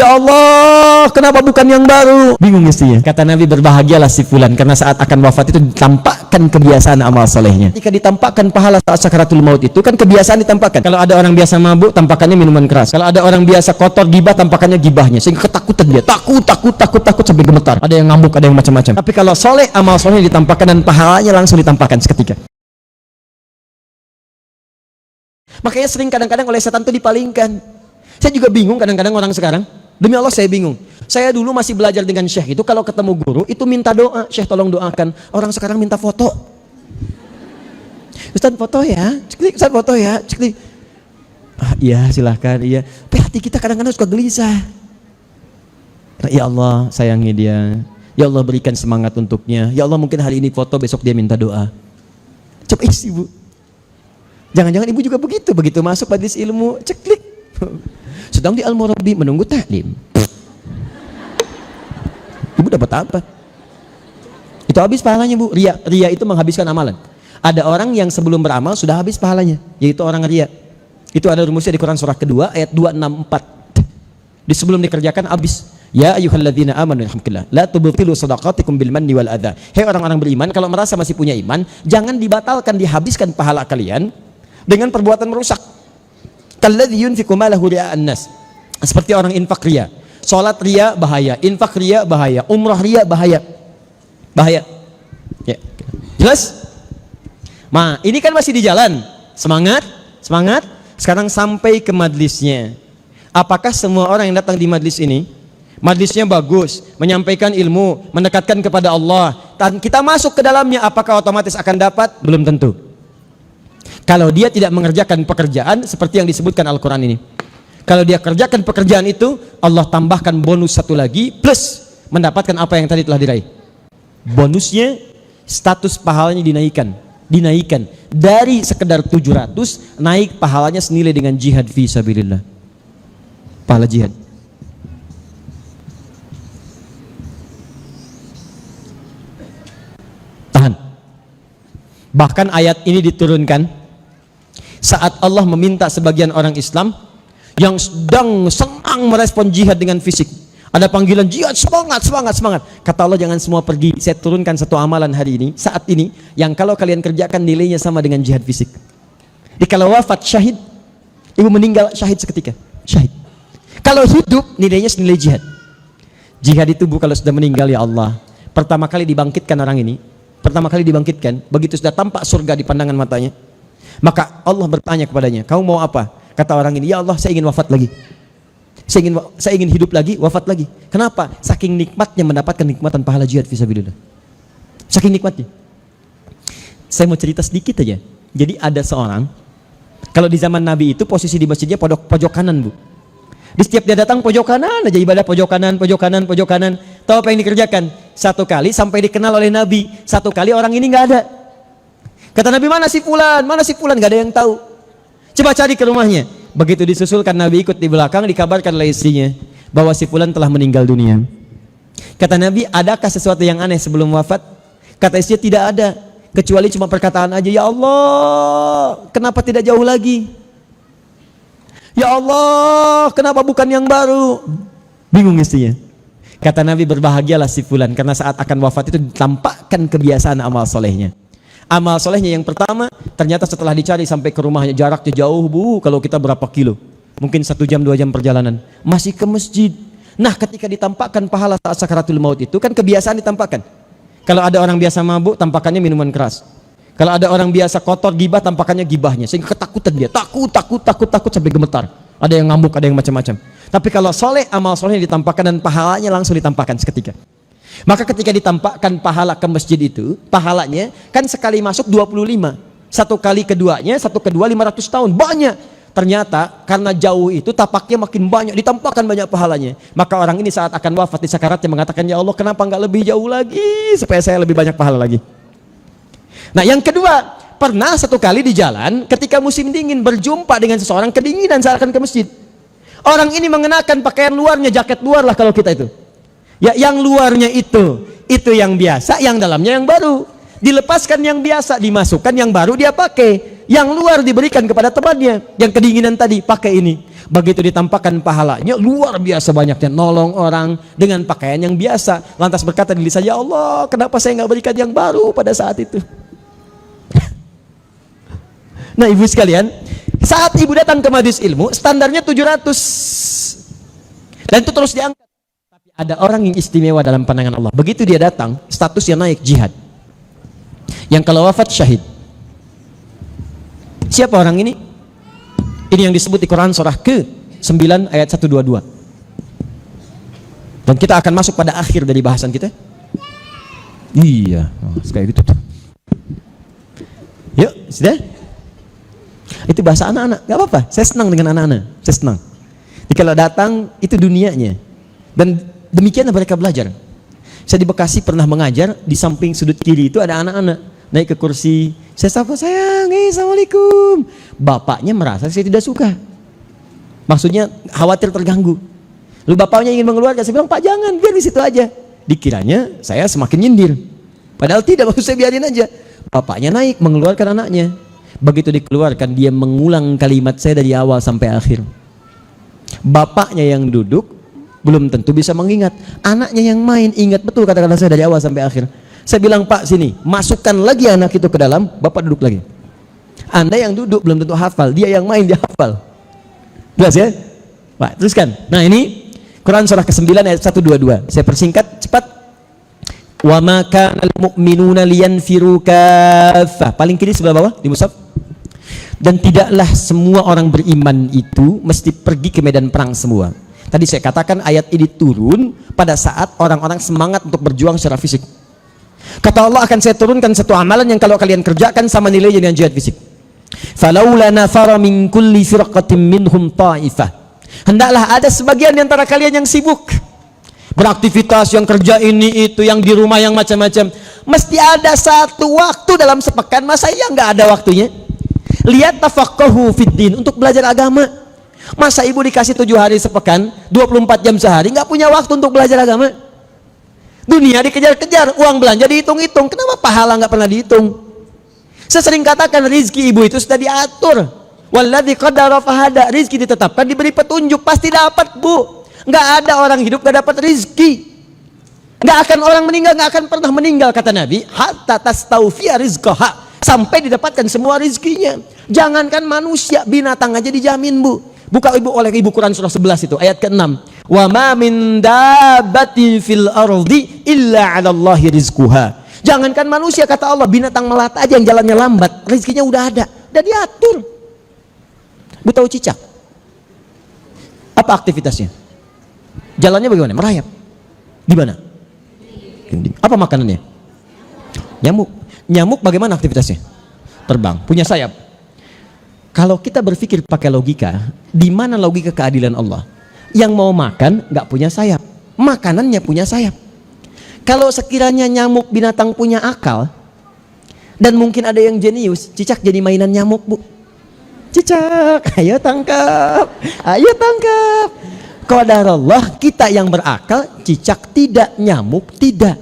Ya Allah, kenapa bukan yang baru? Bingung istrinya. Kata Nabi, berbahagialah si fulan karena saat akan wafat itu ditampakkan kebiasaan amal solehnya. Ketika ditampakkan pahala saat sakaratul maut itu kan kebiasaan ditampakkan. Kalau ada orang biasa mabuk, tampakannya minuman keras. Kalau ada orang biasa kotor gibah, tampakannya gibahnya, sehingga ketakutan dia, takut sampai gemetar. Ada yang ngambuk, ada yang macam-macam. Tapi kalau soleh, amal soleh ditampakkan dan pahalanya langsung ditampakkan seketika. Makanya sering kadang-kadang oleh setan itu dipalingkan. Saya juga bingung kadang-kadang orang sekarang. Demi Allah saya bingung. Saya dulu masih belajar dengan syekh itu, kalau ketemu guru itu minta doa, syekh tolong doakan. Orang sekarang minta foto. Ustaz foto ya, Ustaz foto ya, iya silahkan, iya. Tapi hati kita kadang-kadang suka gelisah. Ya Allah sayangi dia, ya Allah berikan semangat untuknya, ya Allah mungkin hari ini foto, besok dia minta doa. Coba isi bu. Jangan-jangan ibu juga begitu masuk majelis ilmu, ceklik. Sedang di Al-Murabi menunggu taklim. Ibu dapat apa? Itu habis pahalanya bu. Ria itu menghabiskan amalan. Ada orang yang sebelum beramal sudah habis pahalanya, yaitu orang ria. Itu ada rumusnya di Quran surah kedua ayat 264. Di sebelum dikerjakan habis. Ya ayyuhalladzina amanu alhamdulillah la tubtilu shadaqatikum bil manni wal adza. Hei orang-orang beriman, kalau merasa masih punya iman, jangan dibatalkan, dihabiskan pahala kalian dengan perbuatan merusak. Kalladzi yunfiqu malahu ria'an nas. Seperti orang infak ria. Salat ria bahaya, infak ria bahaya, umrah ria bahaya. Bahaya. Ya. Jelas? Nah, ini kan masih di jalan. Semangat. Sekarang sampai ke majlisnya. Apakah semua orang yang datang di majlis ini, majlisnya bagus, menyampaikan ilmu, mendekatkan kepada Allah, dan kita masuk ke dalamnya, apakah otomatis akan dapat? Belum tentu. Kalau dia tidak mengerjakan pekerjaan seperti yang disebutkan Al-Quran ini. Kalau dia kerjakan pekerjaan itu, Allah tambahkan bonus satu lagi, plus mendapatkan apa yang tadi telah diraih. Bonusnya, status pahalanya dinaikkan dari sekedar 700, naik pahalanya senilai dengan jihad fi sabilillah. Pahala jihad. Tahan. Bahkan ayat ini diturunkan saat Allah meminta sebagian orang Islam yang sedang senang merespon jihad dengan fisik. Ada panggilan jihad, semangat. Kata Allah, jangan semua pergi. Saya turunkan satu amalan hari ini, saat ini, yang kalau kalian kerjakan nilainya sama dengan jihad fisik. Di kalau wafat syahid, ibu meninggal syahid seketika. Syahid. Kalau hidup, nilainya senilai jihad. Jihad itu bu, kalau sudah meninggal, ya Allah, pertama kali dibangkitkan orang ini, begitu sudah tampak surga di pandangan matanya, maka Allah bertanya kepadanya, kamu mau apa? Kata orang ini, ya Allah, saya ingin wafat lagi. Saya ingin hidup lagi, wafat lagi. Kenapa? Saking nikmatnya mendapatkan nikmatan pahala jihad fisabilillah. Saking nikmatnya. Saya mau cerita sedikit aja. Jadi ada seorang, kalau di zaman Nabi itu posisi di masjidnya pojok kanan bu. Di setiap dia datang pojok kanan aja, ibadah pojok kanan. Tahu apa yang dikerjakan? Satu kali sampai dikenal oleh Nabi. Satu kali orang ini nggak ada. Kata Nabi, mana si fulan? Nggak ada yang tahu. Coba cari ke rumahnya. Begitu disusulkan, Nabi ikut di belakang, dikabarkan oleh istrinya bahwa si fulan telah meninggal dunia. Kata Nabi, adakah sesuatu yang aneh sebelum wafat? Kata istrinya, tidak ada, kecuali cuma perkataan aja, ya Allah, kenapa tidak jauh lagi? Ya Allah, kenapa bukan yang baru? Bingung istrinya. Kata Nabi, berbahagialah si fulan karena saat akan wafat itu ditampakkan kebiasaan amal solehnya. Amal solehnya yang pertama, ternyata setelah dicari sampai ke rumahnya, jaraknya jauh bu, kalau kita berapa kilo, mungkin 1 jam 2 jam perjalanan, masih ke masjid. Nah, ketika ditampakkan pahala saat sakaratul maut itu kan kebiasaan ditampakkan. Kalau ada orang biasa mabuk, tampakannya minuman keras. Kalau ada orang biasa kotor gibah, tampakannya gibahnya, sehingga ketakutan dia, takut sampai gemetar. Ada yang ngambuk, ada yang macam-macam. Tapi kalau soleh, amal solehnya ditampakkan dan pahalanya langsung ditampakkan seketika. Maka ketika ditampakkan pahala ke masjid itu, pahalanya kan sekali masuk 25, satu kali keduanya, 500 tahun, banyak. Ternyata karena jauh itu tapaknya makin banyak, ditampakkan banyak pahalanya. Maka orang ini saat akan wafat di sakaratnya mengatakan, ya Allah, kenapa nggak lebih jauh lagi supaya saya lebih banyak pahala lagi. Nah yang kedua, pernah satu kali di jalan ketika musim dingin berjumpa dengan seseorang kedinginan saat akan ke masjid. Orang ini mengenakan pakaian luarnya, jaket luar lah kalau kita itu. Ya, yang luarnya itu yang biasa, yang dalamnya yang baru. Dilepaskan yang biasa, dimasukkan yang baru dia pakai. Yang luar diberikan kepada temannya, yang kedinginan tadi pakai ini. Begitu ditampakkan pahalanya, luar biasa banyaknya, nolong orang dengan pakaian yang biasa. Lantas berkata di lisan, ya Allah, kenapa saya nggak berikan yang baru pada saat itu? Nah ibu sekalian, saat ibu datang ke majelis ilmu, standarnya 700. Dan itu terus diangkat. Tapi ada orang yang istimewa dalam pandangan Allah. Begitu dia datang, statusnya naik jihad. Yang kalau wafat syahid. Siapa orang ini? Ini yang disebut di Quran surah ke-9 ayat 122. Dan kita akan masuk pada akhir dari bahasan kita. Iya, kayak gitu tuh. Yuk, sudah? Itu bahasa anak-anak, gak apa-apa. Saya senang dengan anak-anak, saya senang. Jadi kalau datang, itu dunianya. Dan demikian mereka belajar. Saya di Bekasi pernah mengajar, di samping sudut kiri itu ada anak-anak. Naik ke kursi, saya sapa, sayang, assalamualaikum. Bapaknya merasa saya tidak suka. Maksudnya khawatir terganggu. Lalu bapaknya ingin mengeluarkan, saya bilang, Pak jangan, biar di situ aja. Dikiranya saya semakin nyindir. Padahal tidak, maksud saya biarin aja. Bapaknya naik mengeluarkan anaknya. Begitu dikeluarkan, dia mengulang kalimat saya dari awal sampai akhir. Bapaknya yang duduk belum tentu bisa mengingat. Anaknya yang main ingat betul kata-kata saya dari awal sampai akhir. Saya bilang, Pak sini, masukkan lagi anak itu ke dalam, Bapak duduk lagi. Anda yang duduk belum tentu hafal, dia yang main dia hafal. Jelas ya? Pak, teruskan. Nah ini Quran surah ke-9 ayat 122. Saya persingkat cepat. Wa ma kanal mu'minuna liyanfiru kaffah. Paling kiri sebelah bawah di mushaf. Dan tidaklah semua orang beriman itu mesti pergi ke medan perang semua. Tadi saya katakan ayat ini turun pada saat orang-orang semangat untuk berjuang secara fisik. Kata Allah, akan saya turunkan satu amalan yang kalau kalian kerjakan sama nilainya dengan jihad fisik. Falaula nafara min kulli firqatin minhum ta'ifah. Hendaklah ada sebagian di antara kalian yang sibuk beraktivitas, yang kerja ini itu, yang di rumah, yang macam-macam. Mesti ada satu waktu dalam sepekan, masa iya nggak ada waktunya? Lihat tafaqahu fiddin, untuk belajar agama. Masa ibu dikasih 7 hari sepekan, 24 jam sehari, nggak punya waktu untuk belajar agama? Dunia dikejar-kejar, uang belanja dihitung-hitung, kenapa pahala nggak pernah dihitung? Saya sering katakan rizki ibu itu sudah diatur. Walladzi qaddara fahada, rizki ditetapkan, diberi petunjuk, pasti dapat bu. Nggak ada orang hidup nggak dapat rizki. Nggak akan orang meninggal, nggak akan pernah meninggal kata Nabi. Hatta tastawfiya rizqaha, sampai didapatkan semua rizkinya. Jangankan manusia, binatang aja dijamin bu. Buka ibu oleh ibu Quran surah 11 itu ayat ke-6. Wa ma min dabbatin fil ardi illa 'ala Allahi rizquha. Jangankan manusia kata Allah, binatang melata aja yang jalannya lambat, rezekinya udah ada, udah diatur. Bu tahu cicak? Apa aktivitasnya? Jalannya bagaimana? Merayap. Di mana? Apa makanannya? Nyamuk. Nyamuk bagaimana aktivitasnya? Terbang, punya sayap. Kalau kita berpikir pakai logika, di mana logika keadilan Allah? Yang mau makan nggak punya sayap, makanannya punya sayap. Kalau sekiranya nyamuk binatang punya akal, dan mungkin ada yang jenius, cicak jadi mainan nyamuk bu. Cicak, ayo tangkap, ayo tangkap. Qadarullah, kita yang berakal, cicak tidak, nyamuk tidak.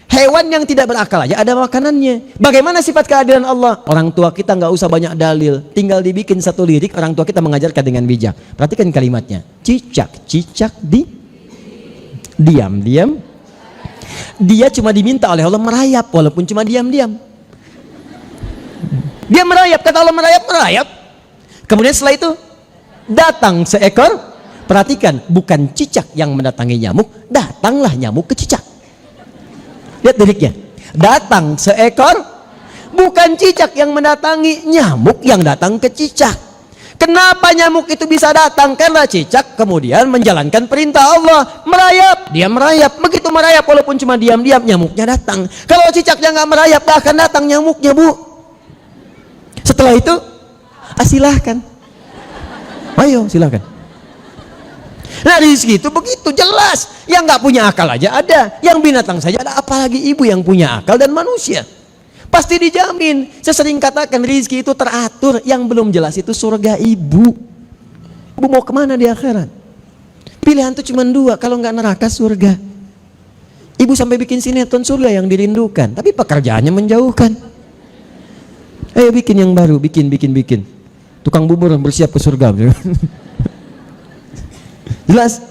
Hewan yang tidak berakal aja ada makanannya. Bagaimana sifat keadilan Allah? Orang tua kita nggak usah banyak dalil, tinggal dibikin satu lirik, orang tua kita mengajarkan dengan bijak. Perhatikan kalimatnya, cicak, cicak diam. Dia cuma diminta oleh Allah merayap, walaupun cuma diam. Dia merayap, kata Allah merayap. Kemudian setelah itu datang seekor, perhatikan, bukan cicak yang mendatangi nyamuk, datanglah nyamuk ke cicak. Lihat liriknya, datang seekor, bukan cicak yang mendatangi, nyamuk yang datang ke cicak. Kenapa nyamuk itu bisa datang? Karena cicak kemudian menjalankan perintah Allah, merayap, dia merayap. Begitu merayap walaupun cuma diam-diam, nyamuknya datang. Kalau cicaknya nggak merayap, gak akan datang nyamuknya bu. Setelah itu, silahkan, ayo silahkan. Nah rizki itu begitu jelas, yang nggak punya akal aja ada, yang binatang saja ada, apalagi ibu yang punya akal dan manusia. Pasti dijamin. Saya sering katakan rizki itu teratur, yang belum jelas itu surga ibu. Ibu mau kemana di akhirat? Pilihan itu cuma 2, kalau nggak neraka surga. Ibu sampai bikin sinetron surga yang dirindukan, tapi pekerjaannya menjauhkan. Ayo bikin yang baru, bikin. Tukang bubur bersiap ke surga. Jelas?